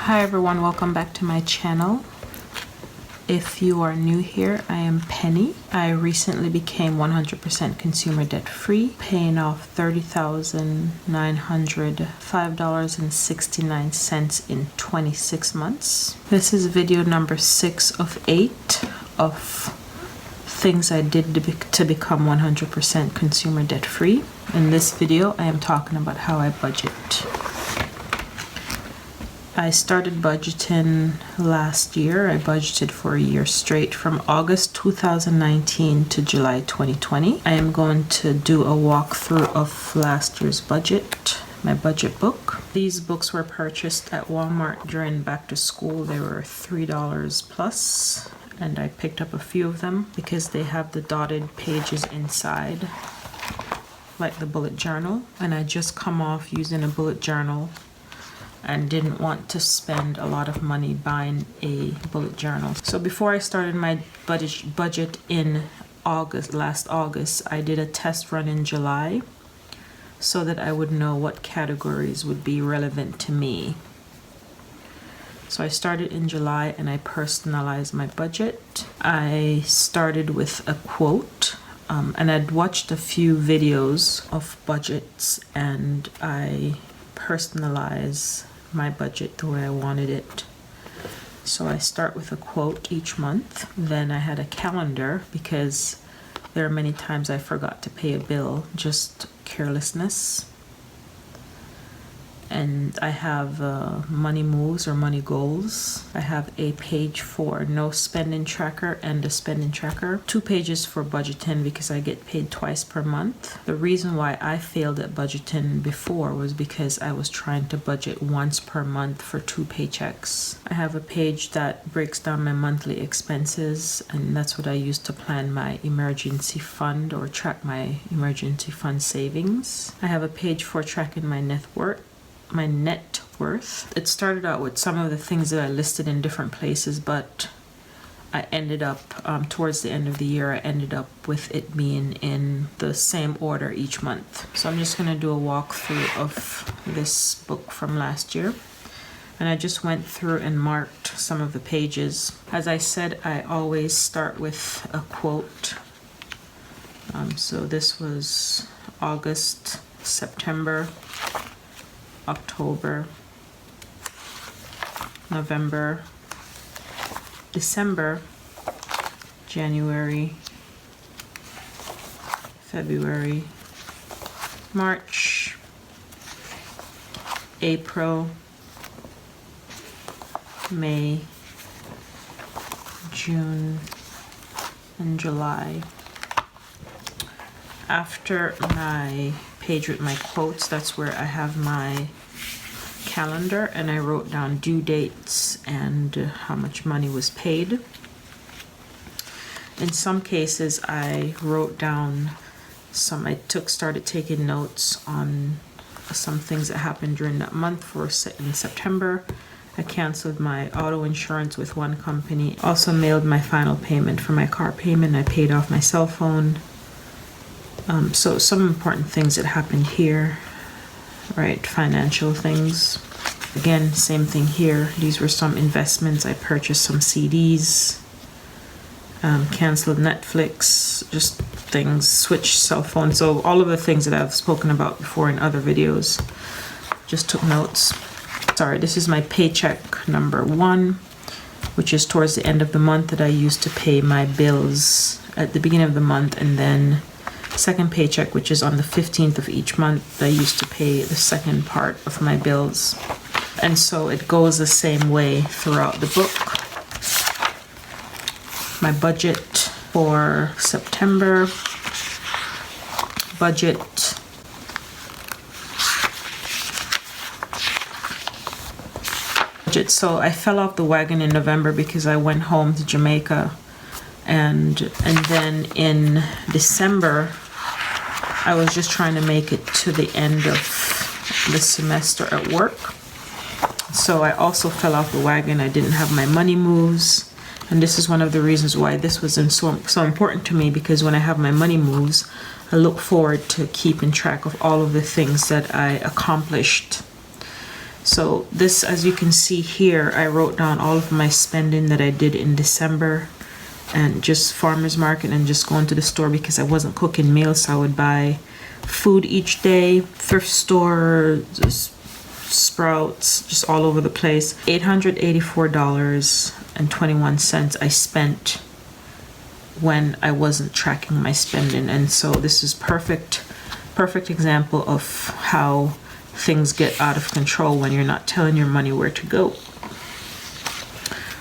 Hi everyone, welcome back to my channel. If you are new here, I am Penny. I recently became 100% consumer debt free, paying off $30,905.69 in 26 months. This is video number 6 of 8 of things I did to become 100% consumer debt free. In this video, I am talking about how I budget. I started budgeting last year. I budgeted for a year straight from August 2019 to July 2020. I am going to do a walkthrough of last year's budget, my budget book. These books were purchased at Walmart during back to school. They were $3 plus, and I picked up a few of them because they have the dotted pages inside, like the bullet journal. And I just come off using a bullet journal and didn't want to spend a lot of money buying a bullet journal. So before I started my budget in last August, I did a test run in July so that I would know what categories would be relevant to me. So I started in July and I personalized my budget. I started with a quote, and I'd watched a few videos of budgets and I personalize my budget the way I wanted it. So I start with a quote each month. Then I had a calendar because there are many times I forgot to pay a bill, just carelessness. And I have money moves or money goals. I have a page for no spending tracker and a spending tracker. 2 pages for budgeting because I get paid twice per month. The reason why I failed at budgeting before was because I was trying to budget once per month for 2 paychecks. I have a page that breaks down my monthly expenses, and that's what I use to plan my emergency fund or track my emergency fund savings. I have a page for tracking my net worth. It started out with some of the things that I listed in different places, but I ended up towards the end of the year I ended up with it being in the same order each month. So I'm just going to do a walkthrough of this book from last year, and I just went through and marked some of the pages. As I said, I always start with a quote. So this was August, September, October, November, December, January, February, March, April, May, June, and July. After my page with my quotes, that's where I have my calendar, and I wrote down due dates and how much money was paid. In some cases I wrote down started taking notes on some things that happened during that month. In September, I canceled my auto insurance with one company. Also mailed my final payment for my car payment. I paid off my cell phone. So some important things that happened here, right? Financial things. Again, same thing here. These were some investments. I purchased some CDs, canceled Netflix, just things, switched cell phones. So all of the things that I've spoken about before in other videos, just took notes. Sorry, this is my paycheck number 1, which is towards the end of the month that I used to pay my bills at the beginning of the month, and then second paycheck, which is on the 15th of each month, I used to pay the second part of my bills. And so it goes the same way throughout the book. My budget for September, budget so I fell off the wagon in November because I went home to Jamaica, and then in December I was just trying to make it to the end of the semester at work. So I also fell off the wagon. I didn't have my money moves. And this is one of the reasons why this was so important to me, because when I have my money moves, I look forward to keeping track of all of the things that I accomplished So this, as you can see here, I wrote down all of my spending that I did in December, and just farmers market and just going to the store because I wasn't cooking meals, so I would buy food each day, thrift store, just Sprouts, just all over the place. $884.21 I spent when I wasn't tracking my spending. And so this is perfect example of how things get out of control when you're not telling your money where to go.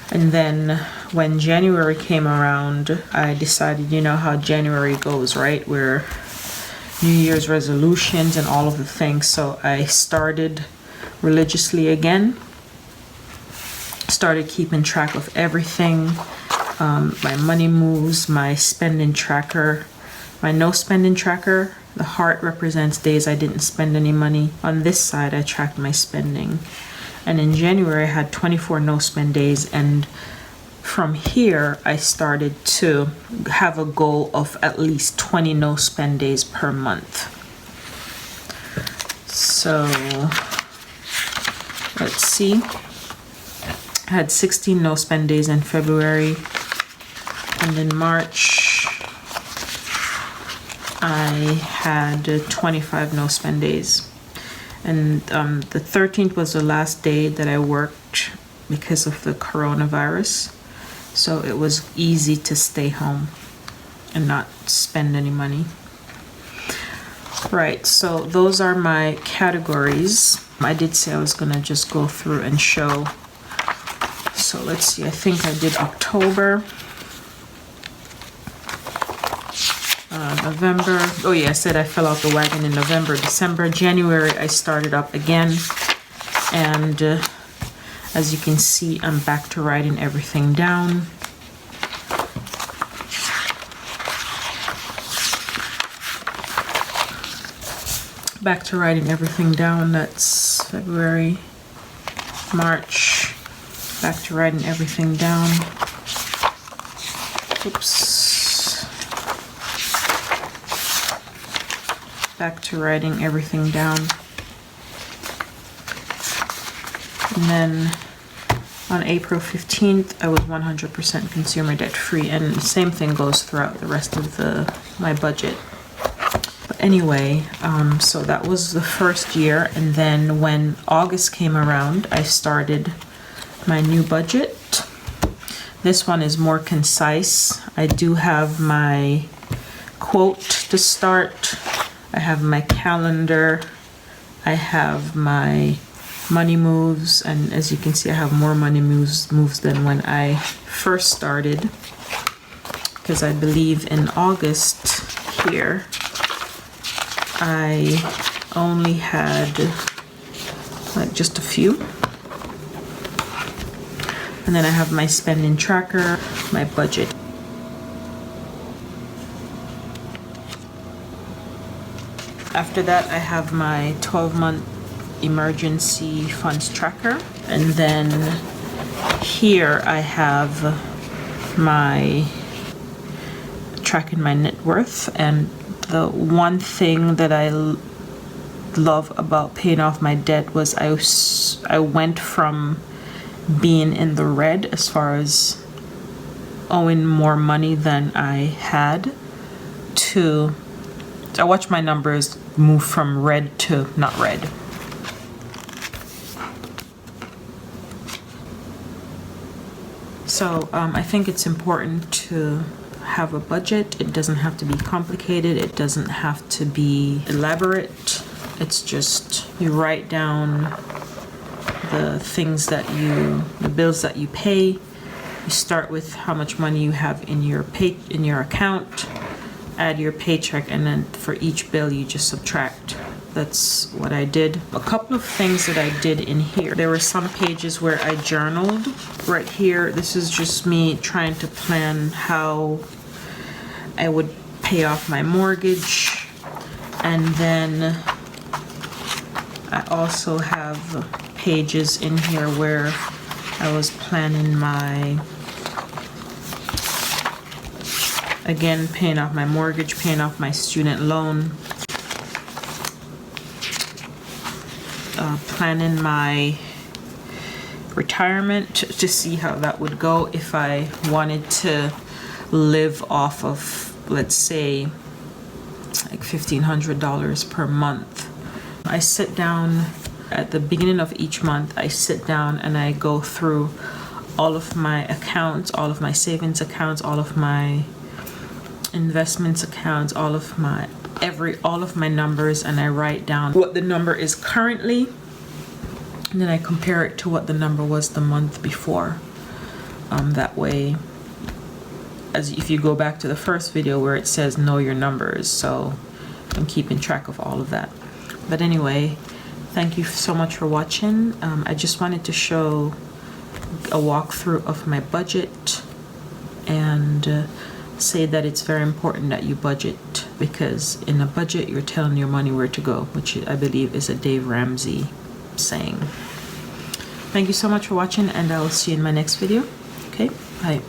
And then when January came around, I decided, you know how January goes, right? Where New Year's resolutions and all of the things. So I started religiously again, started keeping track of everything, my money moves, my spending tracker, my no spending tracker. The heart represents days I didn't spend any money. On this side, I tracked my spending. And in January, I had 24 no spend days. And from here, I started to have a goal of at least 20 no spend days per month. So let's see. I had 16 no spend days in February. And in March, I had 25 no spend days. And the 13th was the last day that I worked because of the coronavirus. So it was easy to stay home and not spend any money. Right, so those are my categories. I did say I was gonna just go through and show. So let's see, I think I did October. November, oh yeah, I said I fell out the wagon in November. December, January, I started up again. And as you can see, I'm back to writing everything down. Back to writing everything down. That's February, March. Back to writing everything down. Oops. Back to writing everything down. And then on April 15th, I was 100% consumer debt free, and the same thing goes throughout the rest of my budget. But anyway, so that was the first year, and then when August came around, I started my new budget. This one is more concise. I do have my quote to start. I have my calendar, I have my money moves, and as you can see, I have more money moves than when I first started, because I believe in August here, I only had like just a few. And then I have my spending tracker, my budget. After that, I have my 12-month emergency funds tracker. And then here I have my tracking my net worth. And the one thing that I love about paying off my debt was I went from being in the red as far as owing more money than I had to I watch my numbers move from red to not red. So I think it's important to have a budget. It doesn't have to be complicated. It doesn't have to be elaborate. It's just you write down the things that the bills that you pay. You start with how much money you have in your account. Add your paycheck, and then for each bill you just subtract. That's what I did. A couple of things that I did in here. There were some pages where I journaled. Right here, this is just me trying to plan how I would pay off my mortgage. And then I also have pages in here where I was planning again, paying off my mortgage, paying off my student loan. planning my retirement to see how that would go if I wanted to live off of, let's say, like $1,500 per month. I sit down at the beginning of each month. I sit down and I go through all of my accounts, all of my savings accounts, all of my investments accounts, all of my numbers, and I write down what the number is currently, and then I compare it to what the number was the month before. That way, as if you go back to the first video where it says know your numbers, so I'm keeping track of all of that. But anyway, thank you so much for watching. I just wanted to show a walkthrough of my budget and say that it's very important that you budget, because in a budget you're telling your money where to go, which I believe is a Dave Ramsey saying. Thank you so much for watching, and I will see you in my next video. Okay, bye.